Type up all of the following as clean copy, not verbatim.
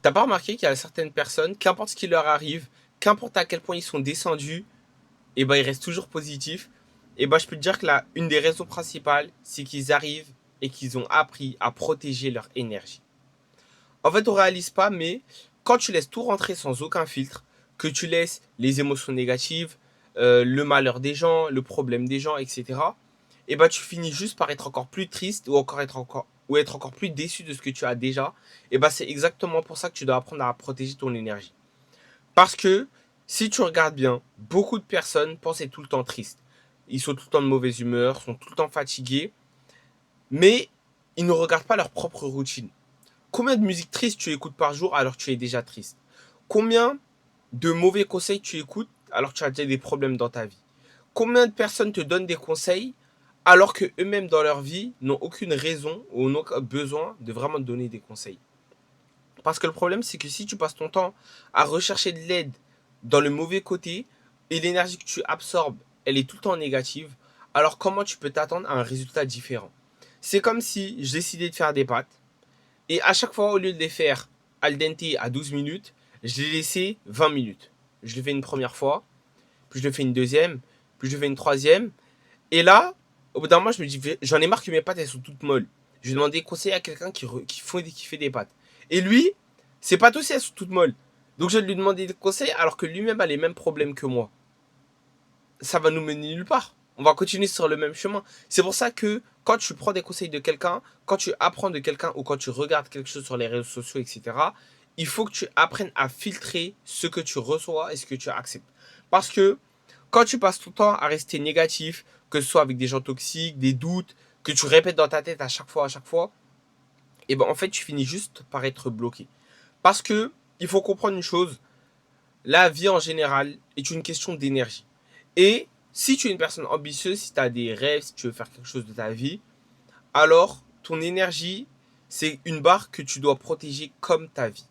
T'as pas remarqué qu'il y a certaines personnes, qu'importe ce qui leur arrive, qu'importe à quel point ils sont descendus, et ben ils restent toujours positifs. Et ben je peux te dire que là, une des raisons principales, c'est qu'ils arrivent et qu'ils ont appris à protéger leur énergie. En fait, on réalise pas, mais quand tu laisses tout rentrer sans aucun filtre, que tu laisses les émotions négatives, le malheur des gens, le problème des gens, etc. Et ben tu finis juste par être encore plus triste ou être encore plus déçu de ce que tu as déjà. Et ben c'est exactement pour ça que tu dois apprendre à protéger ton énergie. Parce que si tu regardes bien, beaucoup de personnes pensent être tout le temps tristes. Ils sont tout le temps de mauvaise humeur, sont tout le temps fatigués, mais ils ne regardent pas leur propre routine. Combien de musique triste tu écoutes par jour alors que tu es déjà triste? Combien de mauvais conseils tu écoutes alors que tu as déjà des problèmes dans ta vie? Combien de personnes te donnent des conseils alors que eux-mêmes dans leur vie n'ont aucune raison ou n'ont aucun besoin de vraiment te donner des conseils? Parce que le problème, c'est que si tu passes ton temps à rechercher de l'aide dans le mauvais côté et l'énergie que tu absorbes, elle est tout le temps négative, alors comment tu peux t'attendre à un résultat différent? C'est comme si je décidais de faire des pâtes et à chaque fois, au lieu de les faire al dente à 12 minutes, je les laissais 20 minutes. Je le fais une première fois, puis je le fais une deuxième, puis je le fais une troisième. Et là, au bout d'un moment, je me dis, j'en ai marre que mes pâtes, elles sont toutes molles. Je vais demander conseil à quelqu'un qui fait des pâtes. Et lui, ses pâtes aussi, elles sont toutes molles. Donc je vais lui demander des conseils alors que lui-même a les mêmes problèmes que moi. Ça va nous mener nulle part. On va continuer sur le même chemin. C'est pour ça que quand tu prends des conseils de quelqu'un, quand tu apprends de quelqu'un ou quand tu regardes quelque chose sur les réseaux sociaux, etc., il faut que tu apprennes à filtrer ce que tu reçois et ce que tu acceptes. Parce que quand tu passes tout le temps à rester négatif, que ce soit avec des gens toxiques, des doutes, que tu répètes dans ta tête à chaque fois, et ben en fait tu finis juste par être bloqué. Parce que il faut comprendre une chose, la vie en général est une question d'énergie. Et si tu es une personne ambitieuse, si tu as des rêves, si tu veux faire quelque chose de ta vie, alors ton énergie, c'est une barre que tu dois protéger comme ta vie.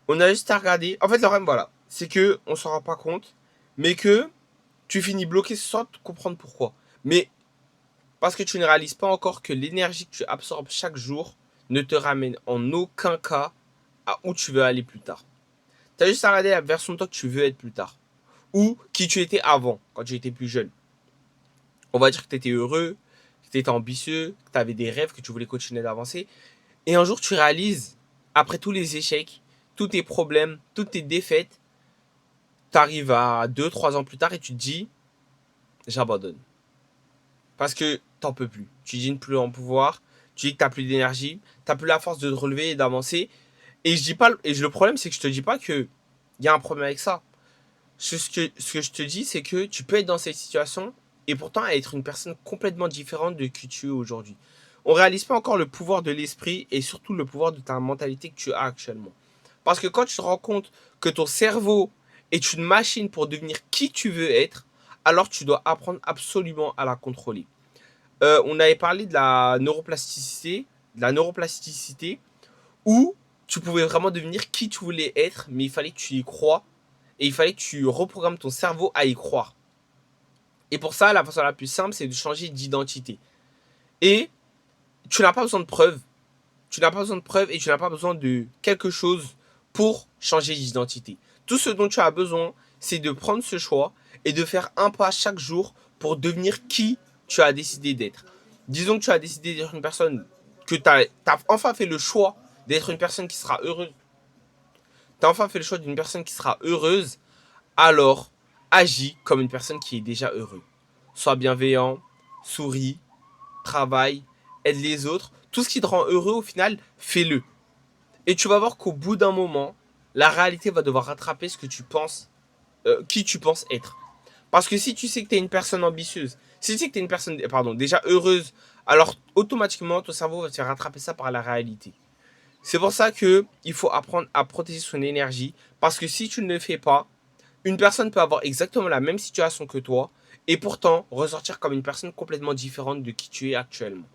On a juste à regarder. En fait, le problème, voilà, c'est que on s'en rend pas compte, mais que tu finis bloqué sans te comprendre pourquoi. Mais parce que tu ne réalises pas encore que l'énergie que tu absorbes chaque jour ne te ramène en aucun cas à où tu veux aller plus tard. Tu as juste à regarder la version de toi que tu veux être plus tard. Ou qui tu étais avant, quand tu étais plus jeune. On va dire que tu étais heureux, que tu étais ambitieux, que tu avais des rêves, que tu voulais continuer d'avancer. Et un jour, tu réalises, après tous les échecs, tous tes problèmes, toutes tes défaites, tu arrives à 2, 3 ans plus tard et tu te dis, j'abandonne. Parce que t'en peux plus. Tu dis ne plus en pouvoir, tu dis que t'as plus d'énergie, t'as plus la force de te relever et d'avancer. Et je dis pas, et le problème, c'est que je te dis pas que il y a un problème avec ça. Ce que je te dis, c'est que tu peux être dans cette situation et pourtant être une personne complètement différente de qui tu es aujourd'hui. On réalise pas encore le pouvoir de l'esprit et surtout le pouvoir de ta mentalité que tu as actuellement. Parce que quand tu te rends compte que ton cerveau est une machine pour devenir qui tu veux être, alors tu dois apprendre absolument à la contrôler. On avait parlé de la neuroplasticité, où tu pouvais vraiment devenir qui tu voulais être, mais il fallait que tu y crois et il fallait que tu reprogrammes ton cerveau à y croire. Et pour ça, la façon la plus simple, c'est de changer d'identité. Et tu n'as pas besoin de preuves. Tu n'as pas besoin de preuves et tu n'as pas besoin de quelque chose pour changer d'identité. Tout ce dont tu as besoin, c'est de prendre ce choix et de faire un pas chaque jour pour devenir qui tu as décidé d'être. Disons que tu as décidé d'être une personne, que tu as enfin fait le choix d'être une personne qui sera heureuse. Tu as enfin fait le choix d'une personne qui sera heureuse, alors agis comme une personne qui est déjà heureuse. Sois bienveillant, souris, travaille, aide les autres. Tout ce qui te rend heureux au final, fais-le. Et tu vas voir qu'au bout d'un moment, la réalité va devoir rattraper ce que tu penses, qui tu penses être. Parce que si tu sais que tu es une personne ambitieuse, si tu sais que tu es une personne, pardon, déjà heureuse, alors automatiquement ton cerveau va te faire rattraper ça par la réalité. C'est pour ça que il faut apprendre à protéger son énergie. Parce que si tu ne le fais pas, une personne peut avoir exactement la même situation que toi et pourtant ressortir comme une personne complètement différente de qui tu es actuellement.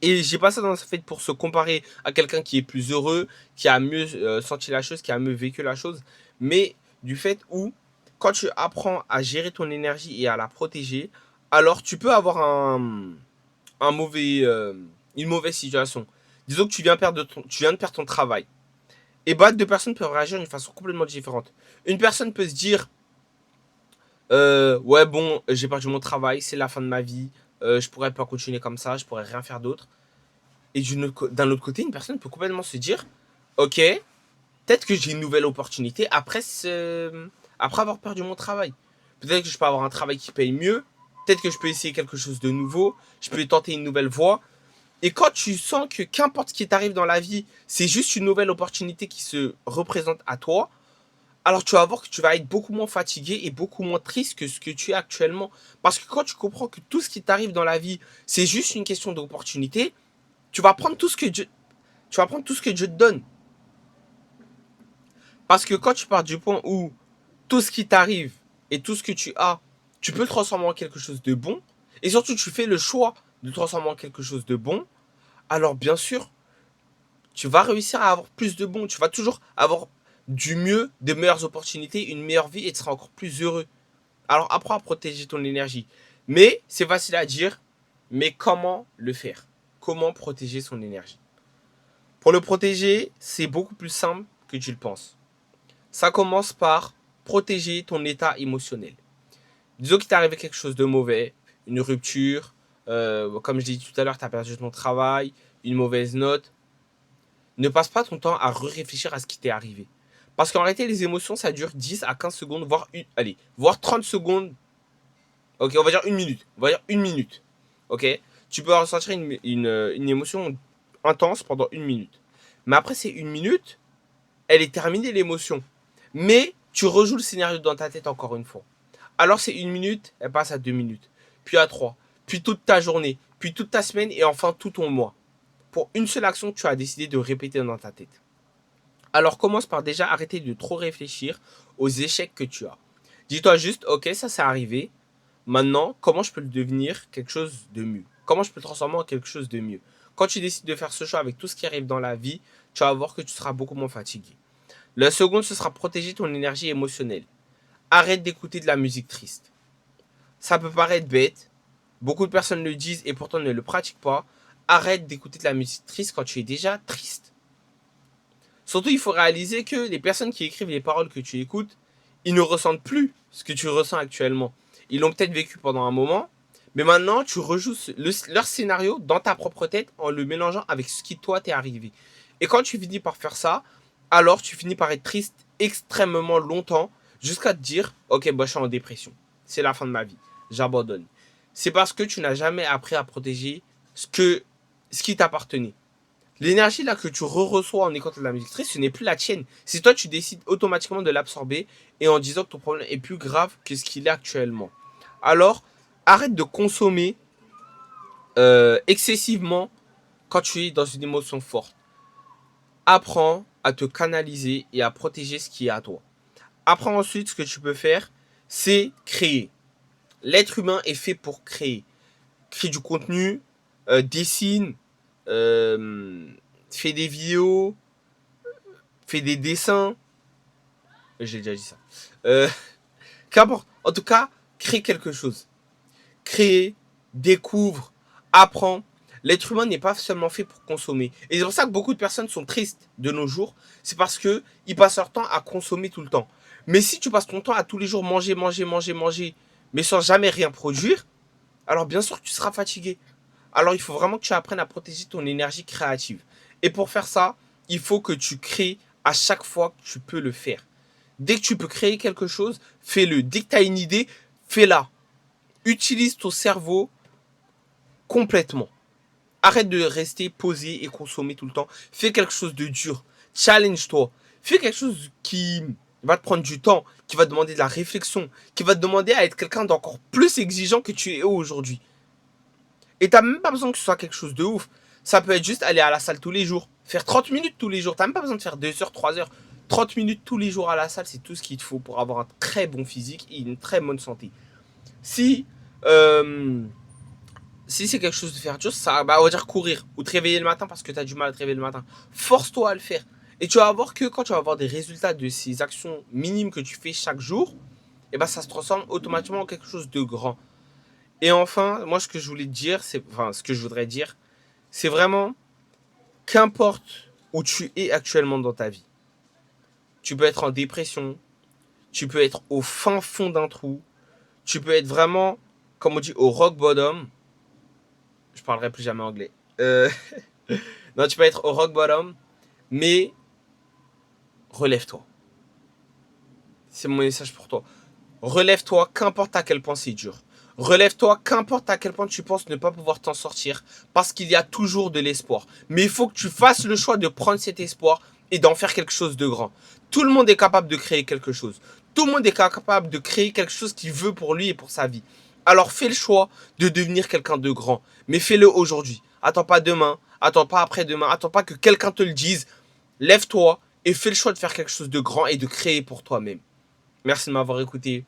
Et j'ai pas ça dans le fait pour se comparer à quelqu'un qui est plus heureux, qui a mieux senti la chose, qui a mieux vécu la chose, mais du fait où quand tu apprends à gérer ton énergie et à la protéger, alors tu peux avoir un mauvais, une mauvaise situation. Disons que tu viens de perdre ton travail. Et bah, deux personnes peuvent réagir d'une façon complètement différente. Une personne peut se dire, ouais bon, j'ai perdu mon travail, c'est la fin de ma vie, je pourrais pas continuer comme ça, je pourrais rien faire d'autre. Et d'un autre côté, une personne peut complètement se dire, ok, peut-être que j'ai une nouvelle opportunité après avoir perdu mon travail. Peut-être que je peux avoir un travail qui paye mieux. Peut-être que je peux essayer quelque chose de nouveau. Je peux tenter une nouvelle voie. Et quand tu sens que qu'importe ce qui t'arrive dans la vie, c'est juste une nouvelle opportunité qui se représente à toi, alors tu vas voir que tu vas être beaucoup moins fatigué et beaucoup moins triste que ce que tu es actuellement. Parce que quand tu comprends que tout ce qui t'arrive dans la vie, c'est juste une question d'opportunité, tu vas prendre tout ce que Dieu, tu vas prendre tout ce que Dieu te donne. Parce que quand tu pars du point où tout ce qui t'arrive et tout ce que tu as, tu peux le transformer en quelque chose de bon, et surtout tu fais le choix de le transformer en quelque chose de bon, alors bien sûr, tu vas réussir à avoir plus de bon. Tu vas toujours avoir du mieux, de meilleures opportunités, une meilleure vie et tu seras encore plus heureux. Alors apprends à protéger ton énergie. Mais c'est facile à dire, mais comment le faire? Comment protéger son énergie? Pour le protéger, c'est beaucoup plus simple que tu le penses. Ça commence par protéger ton état émotionnel. Disons qu'il t'est arrivé quelque chose de mauvais, une rupture, comme je l'ai dit tout à l'heure, tu as perdu ton travail, une mauvaise note. Ne passe pas ton temps à réfléchir à ce qui t'est arrivé. Parce qu'en réalité, les émotions, ça dure 10 à 15 secondes, voire 30 secondes. Ok, on va dire une minute. On va dire une minute. Ok, tu peux ressentir une émotion intense pendant une minute. Mais après ces une minute, elle est terminée l'émotion. Mais tu rejoues le scénario dans ta tête encore une fois. Alors c'est une minute, elle passe à 2 minutes, puis à 3, puis toute ta journée, puis toute ta semaine et enfin tout ton mois. Pour une seule action que tu as décidé de répéter dans ta tête. Alors commence par déjà arrêter de trop réfléchir aux échecs que tu as. Dis-toi juste, ok, ça c'est arrivé. Maintenant, comment je peux le devenir quelque chose de mieux? Comment je peux le transformer en quelque chose de mieux? Quand tu décides de faire ce choix avec tout ce qui arrive dans la vie, tu vas voir que tu seras beaucoup moins fatigué. La seconde, ce sera protéger ton énergie émotionnelle. Arrête d'écouter de la musique triste. Ça peut paraître bête, beaucoup de personnes le disent et pourtant ne le pratiquent pas. Arrête d'écouter de la musique triste quand tu es déjà triste. Surtout, il faut réaliser que les personnes qui écrivent les paroles que tu écoutes, ils ne ressentent plus ce que tu ressens actuellement. Ils l'ont peut-être vécu pendant un moment, mais maintenant, tu rejoues leur scénario dans ta propre tête en le mélangeant avec ce qui, toi, t'est arrivé. Et quand tu finis par faire ça, alors tu finis par être triste extrêmement longtemps jusqu'à te dire, ok, bah, je suis en dépression. C'est la fin de ma vie. J'abandonne. C'est parce que tu n'as jamais appris à protéger ce qui t'appartenait. L'énergie là que tu reçois en écoutant de la musique triste, ce n'est plus la tienne. C'est toi tu décides automatiquement de l'absorber et en disant que ton problème est plus grave que ce qu'il est actuellement. Alors, arrête de consommer excessivement quand tu es dans une émotion forte. Apprends à te canaliser et à protéger ce qui est à toi. Apprends ensuite ce que tu peux faire, c'est créer. L'être humain est fait pour créer. Crée du contenu, dessine, euh, fait des vidéos, fait des dessins. J'ai déjà dit ça. Euh, Qu'importe. En tout cas, crée quelque chose. Crée, découvre, apprends. L'être humain n'est pas seulement fait pour consommer. Et c'est pour ça que beaucoup de personnes sont tristes de nos jours. C'est parce qu'ils passent leur temps à consommer tout le temps. Mais si tu passes ton temps à tous les jours manger, manger, manger, manger, mais sans jamais rien produire, alors bien sûr que tu seras fatigué. Alors il faut vraiment que tu apprennes à protéger ton énergie créative. Et pour faire ça, il faut que tu crées à chaque fois que tu peux le faire. Dès que tu peux créer quelque chose, fais-le. Dès que tu as une idée, fais-la. Utilise ton cerveau complètement. Arrête de rester posé et consommer tout le temps. Fais quelque chose de dur. Challenge-toi. Fais quelque chose qui va te prendre du temps, qui va te demander de la réflexion, qui va te demander à être quelqu'un d'encore plus exigeant que tu es aujourd'hui. Et t'as même pas besoin que ce soit quelque chose de ouf. Ça peut être juste aller à la salle tous les jours. Faire 30 minutes tous les jours. T'as même pas besoin de faire 2 heures, 3 heures. 30 minutes tous les jours à la salle, c'est tout ce qu'il te faut pour avoir un très bon physique et une très bonne santé. Si, euh, si c'est quelque chose de faire dur, ça, bah, on va dire courir ou te réveiller le matin parce que tu as du mal à te réveiller le matin. Force-toi à le faire. Et tu vas voir que quand tu vas avoir des résultats de ces actions minimes que tu fais chaque jour, et ben ça se transforme automatiquement en quelque chose de grand. Et enfin, moi ce que je voulais te dire, ce que je voudrais dire, c'est vraiment qu'importe où tu es actuellement dans ta vie, tu peux être en dépression, tu peux être au fin fond d'un trou, tu peux être vraiment, comme on dit, au rock bottom. Je parlerai plus jamais anglais. Non, tu peux être au rock bottom, mais relève-toi. C'est mon message pour toi. Relève-toi, qu'importe à quel point c'est dur. Relève-toi, qu'importe à quel point tu penses ne pas pouvoir t'en sortir, parce qu'il y a toujours de l'espoir. Mais il faut que tu fasses le choix de prendre cet espoir et d'en faire quelque chose de grand. Tout le monde est capable de créer quelque chose. Tout le monde est capable de créer quelque chose qu'il veut pour lui et pour sa vie. Alors fais le choix de devenir quelqu'un de grand. Mais fais-le aujourd'hui. Attends pas demain, attends pas après-demain, attends pas que quelqu'un te le dise. Lève-toi et fais le choix de faire quelque chose de grand et de créer pour toi-même. Merci de m'avoir écouté.